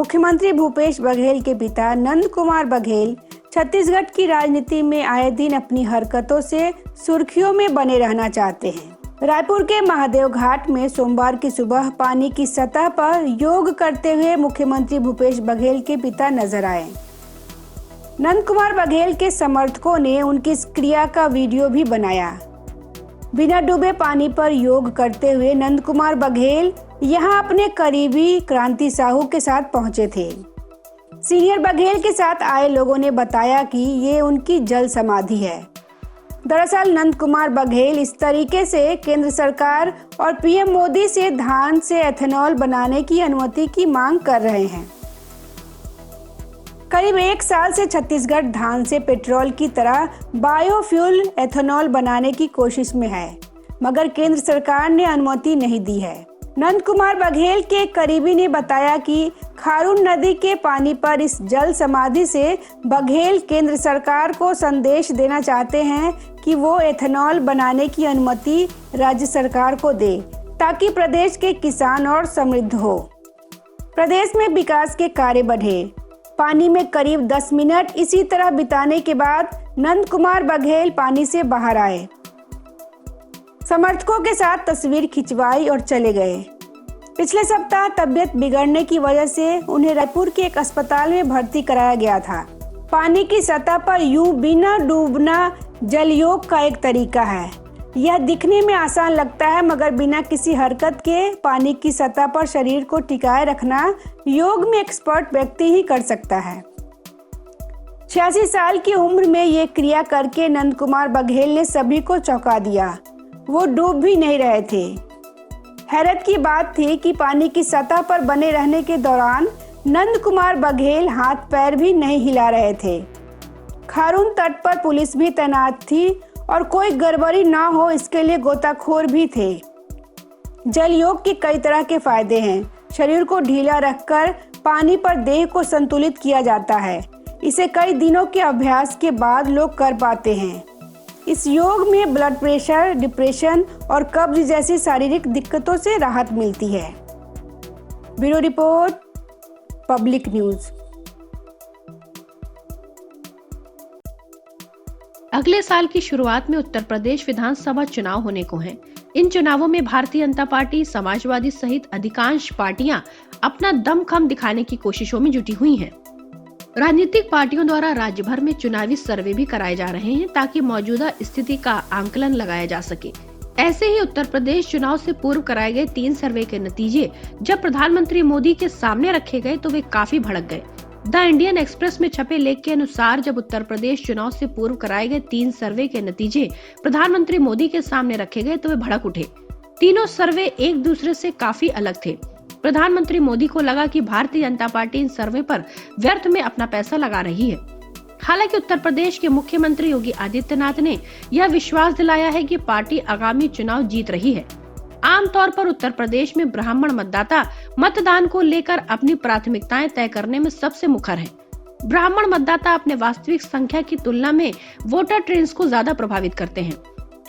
मुख्यमंत्री भूपेश बघेल के पिता नंद कुमार बघेल छत्तीसगढ़ की राजनीति में आए दिन अपनी हरकतों से सुर्खियों में बने रहना चाहते हैं। रायपुर के महादेव घाट में सोमवार की सुबह पानी की सतह पर योग करते हुए मुख्यमंत्री भूपेश बघेल के पिता नजर आए। नंद कुमार बघेल के समर्थकों ने उनकी इस क्रिया का वीडियो भी बनाया। बिना डूबे पानी पर योग करते हुए नंद कुमार बघेल यहां अपने करीबी क्रांति साहू के साथ पहुंचे थे। सीनियर बघेल के साथ आए लोगों ने बताया कि ये उनकी जल समाधि है। दरअसल नंद कुमार बघेल इस तरीके से केंद्र सरकार और पीएम मोदी से धान से एथेनॉल बनाने की अनुमति की मांग कर रहे हैं। करीब 1 साल से छत्तीसगढ़ धान से पेट्रोल की तरह बायोफ्यूल एथेनॉल बनाने की कोशिश में है, मगर केंद्र सरकार ने अनुमति नहीं दी है। नंद कुमार बघेल के करीबी ने बताया कि खारून नदी के पानी पर इस जल समाधि से बघेल केंद्र सरकार को संदेश देना चाहते हैं कि वो एथेनॉल बनाने की अनुमति राज्य सरकार को दे, ताकि प्रदेश के किसान और समृद्ध हो, प्रदेश में विकास के कार्य बढ़े। पानी में करीब 10 मिनट इसी तरह बिताने के बाद नंद कुमार बघेल पानी से बाहर आए, समर्थकों के साथ तस्वीर खिंचवाई और चले गए। पिछले सप्ताह तबीयत बिगड़ने की वजह से उन्हें रायपुर के एक अस्पताल में भर्ती कराया गया था। पानी की सतह पर यूं बिना डूबना जल योग का एक तरीका है। यह दिखने में आसान लगता है, मगर बिना किसी हरकत के पानी की सतह पर शरीर को टिकाए रखना योग में एक्सपर्ट व्यक्ति ही कर सकता है। 86 साल की उम्र में ये क्रिया करके नंद कुमार बघेल ने सभी को चौंका दिया। वो डूब भी नहीं रहे थे। हैरत की बात थी कि पानी की सतह पर बने रहने के दौरान नंद कुमार बघेल हाथ पैर भी नहीं हिला रहे थे। खारून तट पर पुलिस भी तैनात थी और कोई गड़बड़ी ना हो इसके लिए गोताखोर भी थे। जल योग के कई तरह के फायदे हैं। शरीर को ढीला रखकर पानी पर देह को संतुलित किया जाता है। इसे कई दिनों के अभ्यास के बाद लोग कर पाते हैं। इस योग में ब्लड प्रेशर, डिप्रेशन और कब्ज जैसी शारीरिक दिक्कतों से राहत मिलती है। Bureau report, public news. अगले साल की शुरुआत में उत्तर प्रदेश विधानसभा चुनाव होने को हैं। इन चुनावों में भारतीय जनता पार्टी, समाजवादी सहित अधिकांश पार्टियां अपना दमखम दिखाने की कोशिशों में जुटी हुई हैं। राजनीतिक पार्टियों द्वारा राज्य भर में चुनावी सर्वे भी कराए जा रहे हैं, ताकि मौजूदा स्थिति का आंकलन लगाया जा सके। ऐसे ही उत्तर प्रदेश चुनाव से पूर्व कराए गए 3 सर्वे के नतीजे जब प्रधानमंत्री मोदी के सामने रखे गए तो वे काफी भड़क गए। द इंडियन एक्सप्रेस में छपे लेख के अनुसार जब उत्तर प्रदेश चुनाव से पूर्व कराए गए 3 सर्वे के नतीजे प्रधानमंत्री मोदी के सामने रखे गए तो वे भड़क उठे। तीनों सर्वे एक दूसरे से काफी अलग थे। प्रधानमंत्री मोदी को लगा कि भारतीय जनता पार्टी इन सर्वे पर व्यर्थ में अपना पैसा लगा रही है। हालांकि उत्तर प्रदेश के मुख्यमंत्री योगी आदित्यनाथ ने यह विश्वास दिलाया है कि पार्टी आगामी चुनाव जीत रही है। आमतौर पर उत्तर प्रदेश में ब्राह्मण मतदाता मतदान को लेकर अपनी प्राथमिकताएं तय करने में सबसे मुखर हैं। ब्राह्मण मतदाता अपने वास्तविक संख्या की तुलना में वोटर ट्रेंड्स को ज्यादा प्रभावित करते हैं।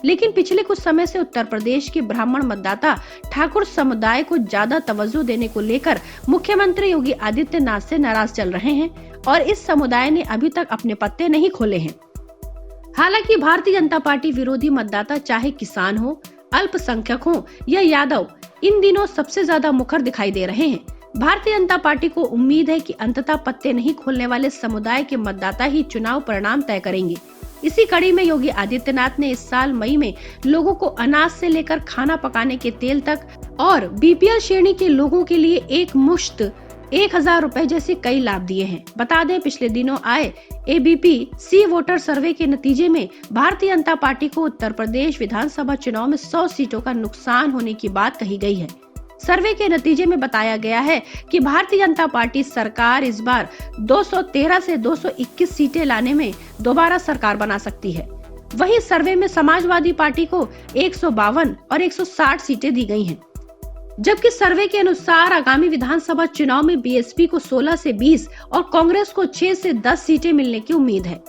लेकिन पिछले कुछ समय से उत्तर प्रदेश के ब्राह्मण मतदाता ठाकुर समुदाय को ज्यादा तवज्जो देने को लेकर मुख्यमंत्री योगी आदित्यनाथ से नाराज चल रहे हैं और इस समुदाय ने अभी तक अपने पत्ते नहीं खोले हैं। हालांकि भारतीय जनता पार्टी विरोधी मतदाता चाहे किसान हो, अल्पसंख्यक हो या यादव, इन दिनों सबसे ज्यादा मुखर दिखाई दे रहे हैं। भारतीय जनता पार्टी को उम्मीद है कि अंततः पत्ते नहीं खोलने वाले समुदाय के मतदाता ही चुनाव परिणाम तय करेंगे। इसी कड़ी में योगी आदित्यनाथ ने इस साल मई में लोगों को अनाज से लेकर खाना पकाने के तेल तक और बीपीएल श्रेणी के लोगों के लिए एक मुश्त 1000 रुपए जैसे कई लाभ दिए हैं। बता दें, पिछले दिनों आए एबीपी सी वोटर सर्वे के नतीजे में भारतीय जनता पार्टी को उत्तर प्रदेश विधानसभा चुनाव में 100 सीटों का नुकसान होने की बात कही गई है। सर्वे के नतीजे में बताया गया है कि भारतीय जनता पार्टी सरकार इस बार 213 से 221 सीटें लाने में दोबारा सरकार बना सकती है। वहीं सर्वे में समाजवादी पार्टी को 152 और 160 सीटें दी गई हैं। जबकि सर्वे के अनुसार आगामी विधानसभा चुनाव में बीएसपी को 16 से 20 और कांग्रेस को 6 से 10 सीटें मिलने की उम्मीद है।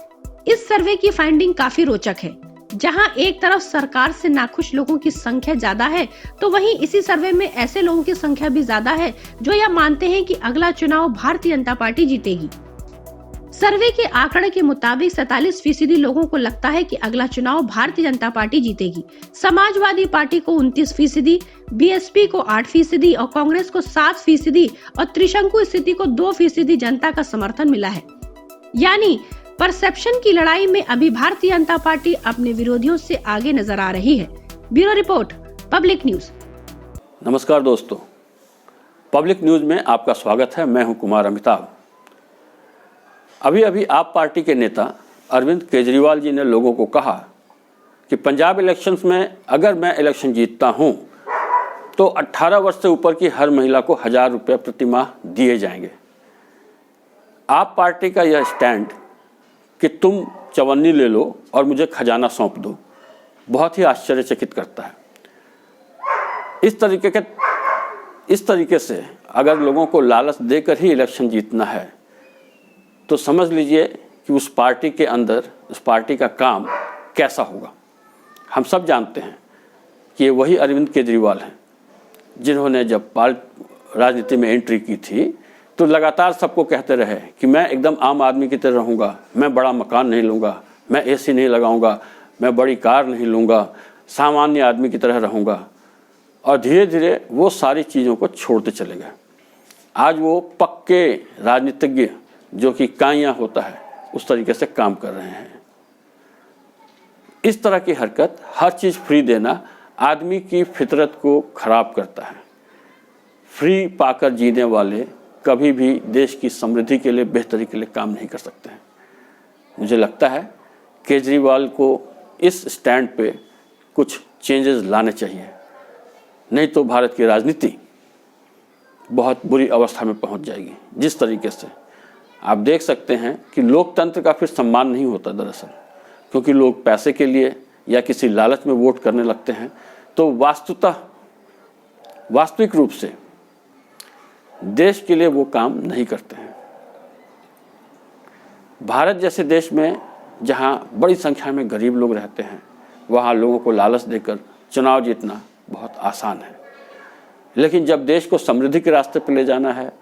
इस सर्वे की फाइंडिंग काफी रोचक है। जहां एक तरफ सरकार से नाखुश लोगों की संख्या ज्यादा है, तो वहीं इसी सर्वे में ऐसे लोगों की संख्या भी ज्यादा है जो यह मानते हैं कि अगला चुनाव भारतीय जनता पार्टी जीतेगी। सर्वे के आंकड़े के मुताबिक 47% लोगों को लगता है कि अगला चुनाव भारतीय जनता पार्टी जीतेगी। समाजवादी पार्टी को 29%, बीएसपी को 8% और कांग्रेस को 7% और त्रिशंकु स्थिति को 2% जनता का समर्थन मिला है। यानी परसेप्शन की लड़ाई में अभी भारतीय जनता पार्टी अपने विरोधियों से आगे नजर आ रही है। Bureau report, public news. नमस्कार दोस्तों, पब्लिक न्यूज में आपका स्वागत है। मैं हूं कुमार अमिताभ। अभी आप पार्टी के नेता अरविंद केजरीवाल जी ने लोगों को कहा कि पंजाब इलेक्शंस में अगर मैं इलेक्शन जीतता हूं तो 18 वर्ष से ऊपर की हर महिला को 1000 रुपये प्रति माह दिए जाएंगे। आप पार्टी का यह स्टैंड कि तुम चवन्नी ले लो और मुझे खजाना सौंप दो बहुत ही आश्चर्यचकित करता है। इस तरीके से अगर लोगों को लालच देकर ही इलेक्शन जीतना है तो समझ लीजिए कि उस पार्टी के अंदर उस पार्टी का काम कैसा होगा। हम सब जानते हैं कि ये वही अरविंद केजरीवाल हैं जिन्होंने जब राजनीति में एंट्री की थी तो लगातार सबको कहते रहे कि मैं एकदम आम आदमी की तरह रहूँगा, मैं बड़ा मकान नहीं लूँगा, मैं एसी नहीं लगाऊँगा, मैं बड़ी कार नहीं लूँगा, सामान्य आदमी की तरह रहूँगा। और धीरे धीरे वो सारी चीज़ों को छोड़ते चले गए। आज वो पक्के राजनीतिज्ञ जो कि काइयाँ होता है उस तरीके से काम कर रहे हैं। इस तरह की हरकत, हर चीज़ फ्री देना आदमी की फितरत को खराब करता है। फ्री पाकर जीने वाले कभी भी देश की समृद्धि के लिए, बेहतरी के लिए काम नहीं कर सकते हैं। मुझे लगता है केजरीवाल को इस स्टैंड पे कुछ चेंजेस लाने चाहिए, नहीं तो भारत की राजनीति बहुत बुरी अवस्था में पहुंच जाएगी। जिस तरीके से आप देख सकते हैं कि लोकतंत्र का फिर सम्मान नहीं होता दरअसल, क्योंकि लोग पैसे के लिए या किसी लालच में वोट करने लगते हैं तो वास्तविक रूप से देश के लिए वो काम नहीं करते हैं। भारत जैसे देश में जहां बड़ी संख्या में गरीब लोग रहते हैं वहां लोगों को लालच देकर चुनाव जीतना बहुत आसान है। लेकिन जब देश को समृद्धि के रास्ते पर ले जाना है,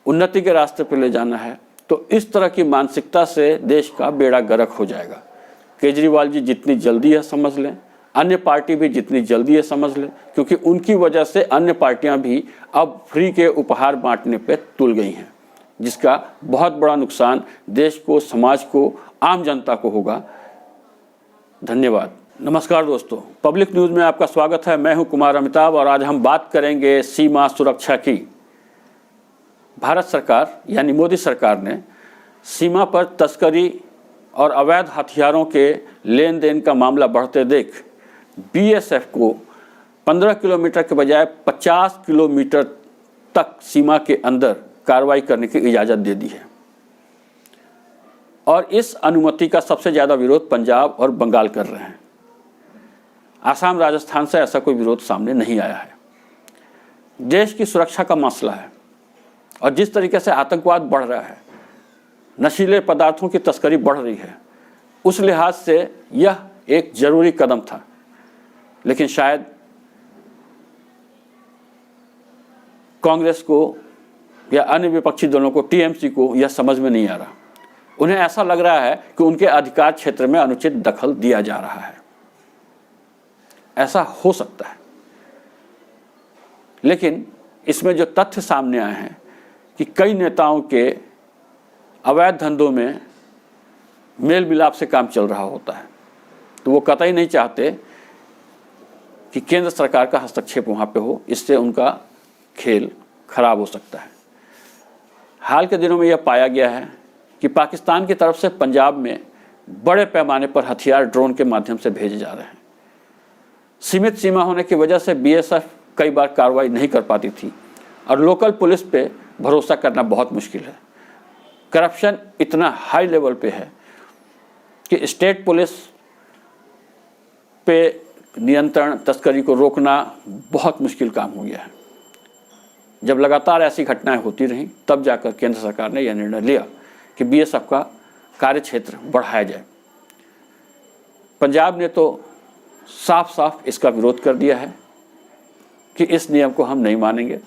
उन्नति के रास्ते पर ले जाना है, तो इस तरह की मानसिकता से देश का बेड़ा गर्क हो जाएगा। केजरीवाल जी जितनी जल्दी है समझ लें, अन्य पार्टी भी जितनी जल्दी है समझ लें, क्योंकि उनकी वजह से अन्य पार्टियां भी अब फ्री के उपहार बांटने पे तुल गई हैं, जिसका बहुत बड़ा नुकसान देश को, समाज को, आम जनता को होगा। धन्यवाद। नमस्कार दोस्तों, पब्लिक न्यूज़ में आपका स्वागत है। मैं हूं कुमार अमिताभ और आज हम बात करेंगे सीमा सुरक्षा की। भारत सरकार यानी मोदी सरकार ने सीमा पर तस्करी और अवैध हथियारों के लेन देन का मामला बढ़ते देख बीएसएफ को 15 किलोमीटर के बजाय 50 किलोमीटर तक सीमा के अंदर कार्रवाई करने की इजाज़त दे दी है। और इस अनुमति का सबसे ज़्यादा विरोध पंजाब और बंगाल कर रहे हैं। आसाम, राजस्थान से ऐसा कोई विरोध सामने नहीं आया है। देश की सुरक्षा का मसला है और जिस तरीके से आतंकवाद बढ़ रहा है, नशीले पदार्थों की तस्करी बढ़ रही है, उस लिहाज से यह एक जरूरी कदम था। लेकिन शायद कांग्रेस को या अन्य विपक्षी दलों को, टीएमसी को यह समझ में नहीं आ रहा। उन्हें ऐसा लग रहा है कि उनके अधिकार क्षेत्र में अनुचित दखल दिया जा रहा है। ऐसा हो सकता है, लेकिन इसमें जो तथ्य सामने आए हैं कि कई नेताओं के अवैध धंधों में मेल मिलाप से काम चल रहा होता है, तो वो कतई नहीं चाहते कि केंद्र सरकार का हस्तक्षेप वहाँ पे हो। इससे उनका खेल खराब हो सकता है। हाल के दिनों में यह पाया गया है कि पाकिस्तान की तरफ से पंजाब में बड़े पैमाने पर हथियार ड्रोन के माध्यम से भेजे जा रहे हैं। सीमित सीमा होने की वजह से बीएसएफ कई बार कार्रवाई नहीं कर पाती थी और लोकल पुलिस पे भरोसा करना बहुत मुश्किल है। करप्शन इतना हाई लेवल पे है कि स्टेट पुलिस पे नियंत्रण, तस्करी को रोकना बहुत मुश्किल काम हो गया है। जब लगातार ऐसी घटनाएं होती रहीं तब जाकर केंद्र सरकार ने यह निर्णय लिया कि बीएसएफ का कार्यक्षेत्र बढ़ाया जाए। पंजाब ने तो साफ साफ इसका विरोध कर दिया है कि इस नियम को हम नहीं मानेंगे,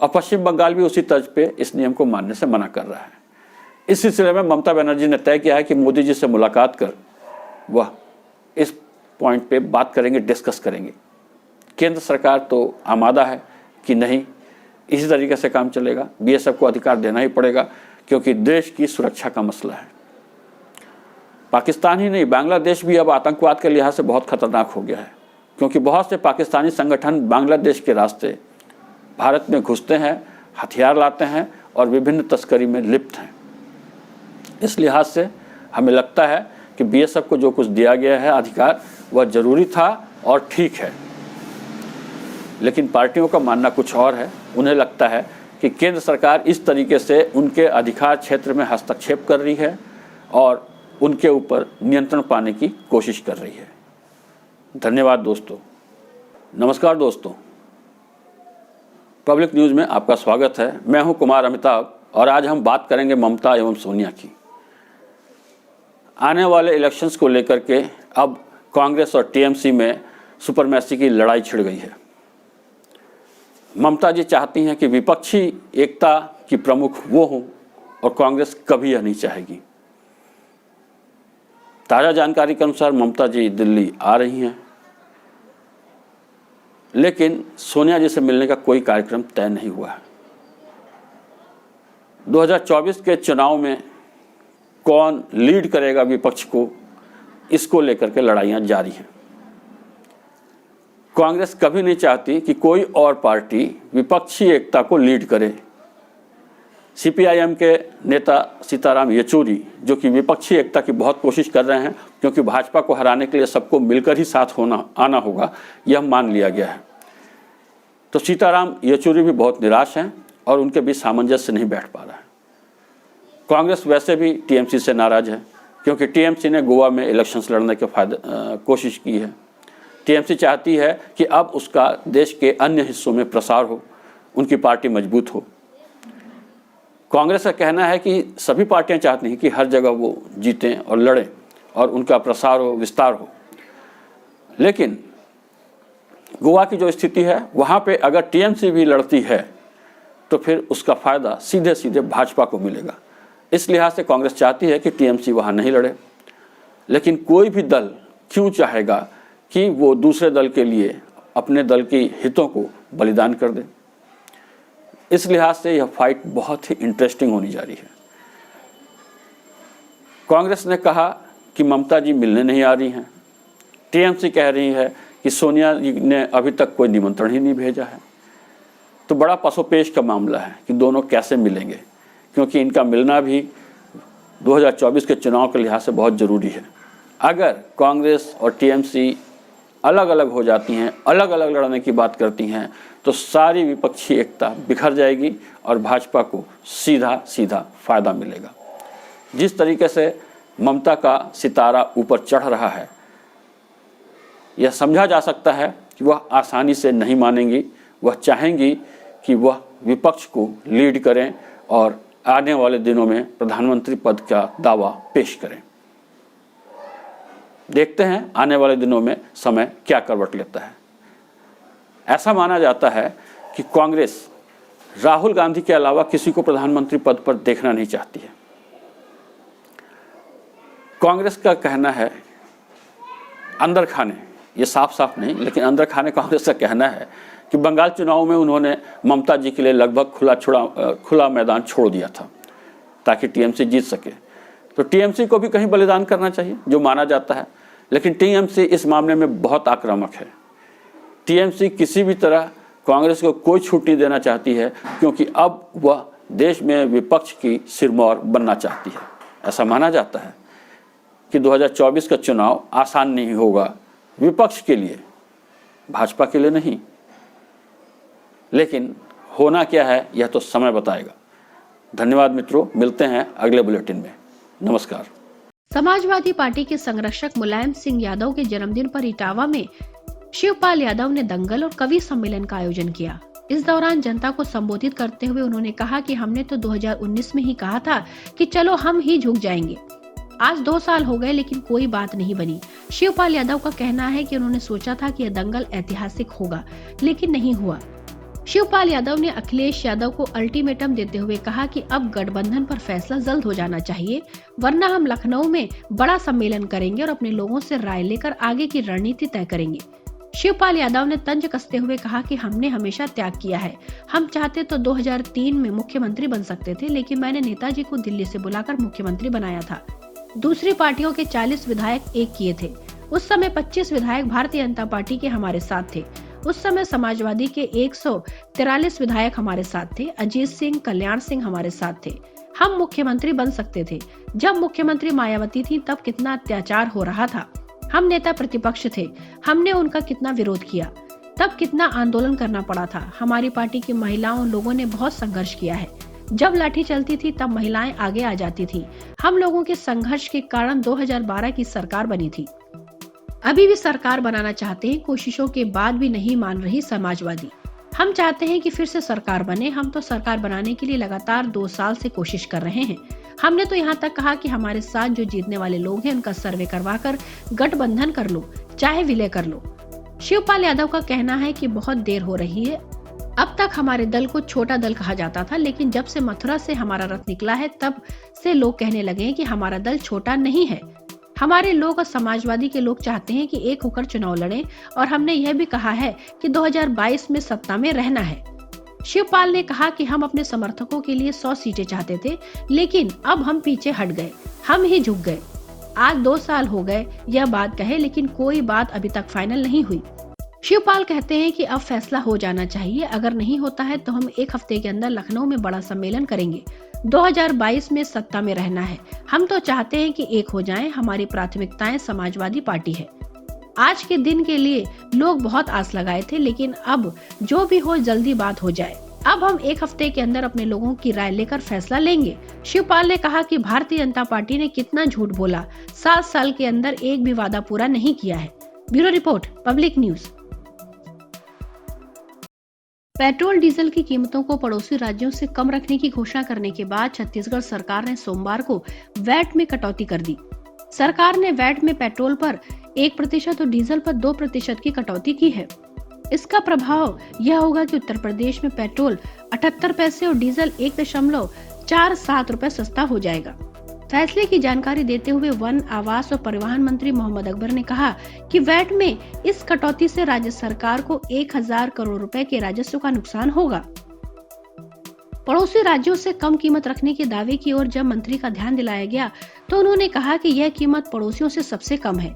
और पश्चिम बंगाल भी उसी तर्ज पे इस नियम को मानने से मना कर रहा है। इस सिलसिले में ममता बनर्जी ने तय किया है कि मोदी जी से मुलाकात कर वह इस पॉइंट पे बात करेंगे, डिस्कस करेंगे। केंद्र सरकार तो आमादा है कि नहीं, इसी तरीके से काम चलेगा, बीएसएफ को अधिकार देना ही पड़ेगा, क्योंकि देश की सुरक्षा का मसला है। पाकिस्तान ही नहीं, बांग्लादेश भी अब आतंकवाद के लिहाज से बहुत खतरनाक हो गया है, क्योंकि बहुत से पाकिस्तानी संगठन बांग्लादेश के रास्ते भारत में घुसते हैं, हथियार लाते हैं और विभिन्न तस्करी में लिप्त हैं। इस लिहाज से हमें लगता है कि बीएसएफ को जो कुछ दिया गया है अधिकार, वह जरूरी था और ठीक है। लेकिन पार्टियों का मानना कुछ और है। उन्हें लगता है कि केंद्र सरकार इस तरीके से उनके अधिकार क्षेत्र में हस्तक्षेप कर रही है और उनके ऊपर नियंत्रण पाने की कोशिश कर रही है। धन्यवाद दोस्तों। नमस्कार दोस्तों, पब्लिक न्यूज़ में आपका स्वागत है। मैं हूं कुमार अमिताभ और आज हम बात करेंगे ममता एवं सोनिया की। आने वाले इलेक्शंस को लेकर के अब कांग्रेस और टीएमसी में सुपरमैसी की लड़ाई छिड़ गई है। ममता जी चाहती हैं कि विपक्षी एकता की प्रमुख वो हों और कांग्रेस कभी यह नहीं चाहेगी। ताज़ा जानकारी के अनुसार ममता जी दिल्ली आ रही हैं, लेकिन सोनिया जी से मिलने का कोई कार्यक्रम तय नहीं हुआ है। 2024 के चुनाव में कौन लीड करेगा विपक्ष को, इसको लेकर के लड़ाइयां जारी हैं। कांग्रेस कभी नहीं चाहती कि कोई और पार्टी विपक्षी एकता को लीड करे। सीपीआईएम के नेता सीताराम येचुरी, जो कि विपक्षी एकता की बहुत कोशिश कर रहे हैं, क्योंकि भाजपा को हराने के लिए सबको मिलकर ही साथ आना होगा, यह मान लिया गया है। तो सीताराम येचुरी भी बहुत निराश हैं और उनके बीच सामंजस्य नहीं बैठ पा रहा है। कांग्रेस वैसे भी टीएमसी से नाराज है, क्योंकि टीएमसी ने गोवा में इलेक्शंस लड़ने के कोशिश की है। टीएमसी चाहती है कि अब उसका देश के अन्य हिस्सों में प्रसार हो, उनकी पार्टी मजबूत हो। कांग्रेस का कहना है कि सभी पार्टियां चाहती हैं कि हर जगह वो जीतें और लड़ें और उनका प्रसार हो, विस्तार हो। लेकिन गोवा की जो स्थिति है, वहाँ पे अगर टीएमसी भी लड़ती है तो फिर उसका फ़ायदा सीधे सीधे भाजपा को मिलेगा। इस लिहाज से कांग्रेस चाहती है कि टीएमसी वहाँ नहीं लड़े। लेकिन कोई भी दल क्यों चाहेगा कि वो दूसरे दल के लिए अपने दल के हितों को बलिदान कर दे। इस लिहाज से यह फाइट बहुत ही इंटरेस्टिंग होने जा रही है। कांग्रेस ने कहा कि ममता जी मिलने नहीं आ रही हैं। टीएमसी कह रही है कि सोनिया जी ने अभी तक कोई निमंत्रण ही नहीं भेजा है। तो बड़ा पसोपेश का मामला है कि दोनों कैसे मिलेंगे, क्योंकि इनका मिलना भी 2024 के चुनाव के लिहाज से बहुत ज़रूरी है। अगर कांग्रेस और टीएमसी अलग अलग हो जाती हैं, अलग अलग लड़ने की बात करती हैं, तो सारी विपक्षी एकता बिखर जाएगी और भाजपा को सीधा सीधा फायदा मिलेगा। जिस तरीके से ममता का सितारा ऊपर चढ़ रहा है, यह समझा जा सकता है कि वह आसानी से नहीं मानेंगी। वह चाहेंगी कि वह विपक्ष को लीड करें और आने वाले दिनों में प्रधानमंत्री पद का दावा पेश करें। देखते हैं आने वाले दिनों में समय क्या करवट लेता है। ऐसा माना जाता है कि कांग्रेस राहुल गांधी के अलावा किसी को प्रधानमंत्री पद पर देखना नहीं चाहती है। कांग्रेस का कहना है, अंदर खाने, ये साफ साफ नहीं लेकिन अंदर खाने कांग्रेस का कहना है कि बंगाल चुनाव में उन्होंने ममता जी के लिए लगभग खुला मैदान छोड़ दिया था ताकि टीएमसी जीत सके। तो टीएमसी को भी कहीं बलिदान करना चाहिए, जो माना जाता है। लेकिन टीएमसी इस मामले में बहुत आक्रामक है। टीएमसी किसी भी तरह कांग्रेस को कोई छूट नहीं देना चाहती है, क्योंकि अब वह देश में विपक्ष की सिरमौर बनना चाहती है। ऐसा माना जाता है कि 2024 का चुनाव आसान नहीं होगा विपक्ष के लिए, भाजपा के लिए नहीं। लेकिन होना क्या है यह तो समय बताएगा। धन्यवाद मित्रों, मिलते हैं अगले बुलेटिन में। नमस्कार। समाजवादी पार्टी के संरक्षक मुलायम सिंह यादव के जन्मदिन पर इटावा में शिवपाल यादव ने दंगल और कवि सम्मेलन का आयोजन किया। इस दौरान जनता को संबोधित करते हुए उन्होंने कहा कि हमने तो 2019 में ही कहा था कि चलो हम ही झुक जाएंगे, आज 2 साल हो गए लेकिन कोई बात नहीं बनी। शिवपाल यादव का कहना है कि उन्होंने सोचा था कि यह दंगल ऐतिहासिक होगा, लेकिन नहीं हुआ। शिवपाल यादव ने अखिलेश यादव को अल्टीमेटम देते हुए कहा कि अब गठबंधन पर फैसला जल्द हो जाना चाहिए, वरना हम लखनऊ में बड़ा सम्मेलन करेंगे और अपने लोगों से राय लेकर आगे की रणनीति तय करेंगे। शिवपाल यादव ने तंज कसते हुए कहा कि हमने हमेशा त्याग किया है। हम चाहते तो 2003 में मुख्यमंत्री बन सकते थे, लेकिन मैंने नेताजी को दिल्ली से बुलाकर मुख्यमंत्री बनाया था। दूसरी पार्टियों के 40 विधायक एक किए थे। उस समय 25 विधायक भारतीय जनता पार्टी के हमारे साथ थे। उस समय समाजवादी के 143 विधायक हमारे साथ थे। अजीत सिंह, कल्याण सिंह हमारे साथ थे। हम मुख्यमंत्री बन सकते थे। जब मुख्यमंत्री मायावती थी तब कितना अत्याचार हो रहा था। हम नेता प्रतिपक्ष थे। हमने उनका कितना विरोध किया, तब कितना आंदोलन करना पड़ा था। हमारी पार्टी की महिलाओं लोगों ने बहुत संघर्ष किया है। जब लाठी चलती थी तब महिलाएं आगे आ जाती थी। हम लोगों के संघर्ष के कारण 2012 की सरकार बनी थी। अभी भी सरकार बनाना चाहते हैं, कोशिशों के बाद भी नहीं मान रही समाजवादी। हम चाहते हैं कि फिर से सरकार बने। हम तो सरकार बनाने के लिए लगातार 2 साल से कोशिश कर रहे हैं। हमने तो यहाँ तक कहा कि हमारे साथ जो जीतने वाले लोग हैं उनका सर्वे करवाकर गठबंधन कर लो, चाहे विलय कर लो। शिवपाल यादव का कहना है कि बहुत देर हो रही है। अब तक हमारे दल को छोटा दल कहा जाता था, लेकिन जब से मथुरा से हमारा रथ निकला है तब से लोग कहने लगे हैं कि हमारा दल छोटा नहीं है। हमारे लोग और समाजवादी के लोग चाहते हैं कि एक होकर चुनाव लड़ें, और हमने यह भी कहा है कि 2022 में सत्ता में रहना है। शिवपाल ने कहा कि हम अपने समर्थकों के लिए 100 सीटें चाहते थे, लेकिन अब हम पीछे हट गए, हम ही झुक गए। आज 2 साल हो गए यह बात कहे, लेकिन कोई बात अभी तक फाइनल नहीं हुई। शिवपाल कहते हैं कि अब फैसला हो जाना चाहिए। अगर नहीं होता है तो हम 1 हफ्ते के अंदर लखनऊ में बड़ा सम्मेलन करेंगे। 2022 में सत्ता में रहना है। हम तो चाहते हैं कि एक हो जाएं। हमारी प्राथमिकताएं समाजवादी पार्टी है। आज के दिन के लिए लोग बहुत आस लगाए थे, लेकिन अब जो भी हो जल्दी बात हो जाए। अब हम 1 हफ्ते के अंदर अपने लोगों की राय लेकर फैसला लेंगे। शिवपाल ने कहा कि भारतीय जनता पार्टी ने कितना झूठ बोला, 7 साल के अंदर एक भी वादा पूरा नहीं किया है। Bureau report, public news. Petrol diesel की कीमतों को पड़ोसी राज्यों से कम रखने की घोषणा करने के बाद छत्तीसगढ़ सरकार ने सोमवार को वैट में कटौती कर दी। सरकार ने वैट में पेट्रोल पर 1% और डीजल पर 2% की कटौती की है। इसका प्रभाव यह होगा कि उत्तर प्रदेश में पेट्रोल 78 पैसे और डीजल 1.47 रुपए सस्ता हो जाएगा। फैसले की जानकारी देते हुए वन, आवास और परिवहन मंत्री मोहम्मद अकबर ने कहा कि वैट में इस कटौती से राज्य सरकार को 1000 करोड़ रुपए के राजस्व का नुकसान होगा। पड़ोसी राज्यों से कम कीमत रखने के दावे की ओर जब मंत्री का ध्यान दिलाया गया तो उन्होंने कहा कि यह कीमत पड़ोसियों से सबसे कम है।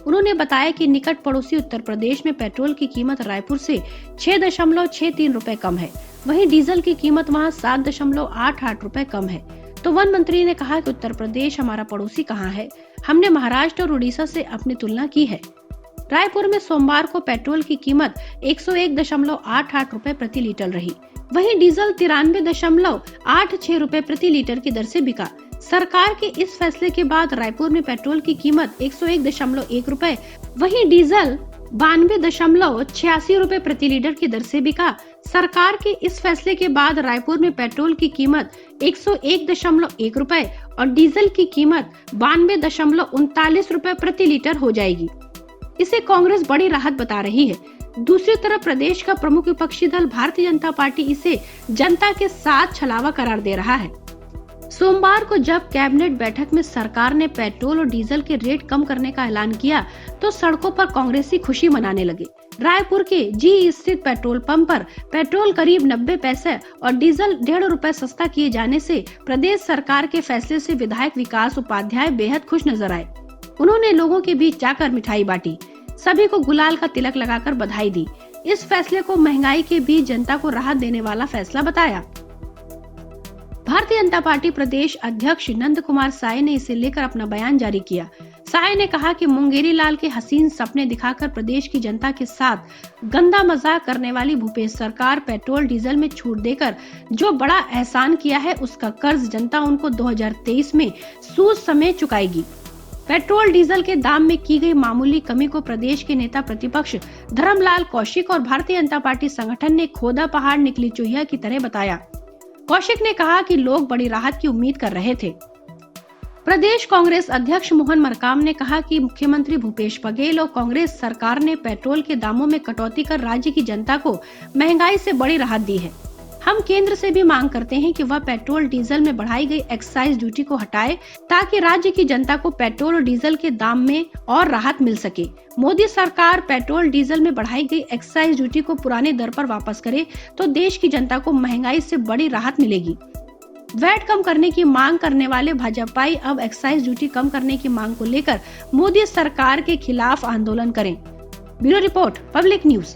उन्होंने बताया कि निकट पड़ोसी उत्तर प्रदेश में पेट्रोल की कीमत रायपुर से 6.63 रुपए कम है, वहीं डीजल की कीमत वहां 7.88 रुपए कम है। तो वन मंत्री ने कहा कि उत्तर प्रदेश हमारा पड़ोसी कहाँ है? हमने महाराष्ट्र और उड़ीसा से अपनी तुलना की है। रायपुर में सोमवार को पेट्रोल की कीमत 101.88 रुपए प्रति लीटर रही, वहीं डीजल 93.86 रुपए प्रति लीटर की दर से बिका। सरकार के इस फैसले के बाद रायपुर में पेट्रोल की कीमत 101.1 रुपए, वहीं डीजल 92.86 रुपए प्रति लीटर की दर से बिका। सरकार के इस फैसले के बाद रायपुर में पेट्रोल की कीमत 101.1 रुपए और डीजल की कीमत 92.39 रुपए प्रति लीटर हो जाएगी। इसे कांग्रेस बड़ी राहत बता रही है। दूसरी तरफ प्रदेश का प्रमुख विपक्षी दल भारतीय जनता पार्टी इसे जनता के साथ छलावा करार दे रहा है। सोमवार को जब कैबिनेट बैठक में सरकार ने पेट्रोल और डीजल के रेट कम करने का ऐलान किया तो सड़कों पर कांग्रेसी खुशी मनाने लगे। रायपुर के जी स्थित पेट्रोल पंप पर पेट्रोल करीब 90 पैसे और डीजल 1.5 रुपए सस्ता किए जाने से प्रदेश सरकार के फैसले से विधायक विकास उपाध्याय बेहद खुश नजर आए। उन्होंने लोगों के बीच जाकर मिठाई बांटी, सभी को गुलाल का तिलक लगाकर बधाई दी। इस फैसले को महंगाई के बीच जनता को राहत देने वाला फैसला बताया। भारतीय जनता पार्टी प्रदेश अध्यक्ष नंद कुमार साय ने इसे लेकर अपना बयान जारी किया। साय ने कहा कि मुंगेरी लाल के हसीन सपने दिखाकर प्रदेश की जनता के साथ गंदा मजाक करने वाली भूपेश सरकार पेट्रोल डीजल में छूट देकर जो बड़ा एहसान किया है उसका कर्ज जनता उनको 2023 में सूद समेत चुकाएगी। पेट्रोल डीजल के दाम में की गई मामूली कमी को प्रदेश के नेता प्रतिपक्ष धर्मलाल कौशिक और भारतीय जनता पार्टी संगठन ने खोदा पहाड़ निकली चुहिया की तरह बताया। कौशिक ने कहा कि लोग बड़ी राहत की उम्मीद कर रहे थे। प्रदेश कांग्रेस अध्यक्ष मोहन मरकाम ने कहा कि मुख्यमंत्री भूपेश बघेल और कांग्रेस सरकार ने पेट्रोल के दामों में कटौती कर राज्य की जनता को महंगाई से बड़ी राहत दी है। हम केंद्र से भी मांग करते हैं कि वह पेट्रोल डीजल में बढ़ाई गई एक्साइज ड्यूटी को हटाए ताकि राज्य की जनता को पेट्रोल और डीजल के दाम में और राहत मिल सके। मोदी सरकार पेट्रोल डीजल में बढ़ाई गई एक्साइज ड्यूटी को पुराने दर पर वापस करे तो देश की जनता को महंगाई से बड़ी राहत मिलेगी। वैट कम करने की मांग करने वाले भाजपाई अब एक्साइज ड्यूटी कम करने की मांग को लेकर मोदी सरकार के खिलाफ आंदोलन करें। Bureau report, public news.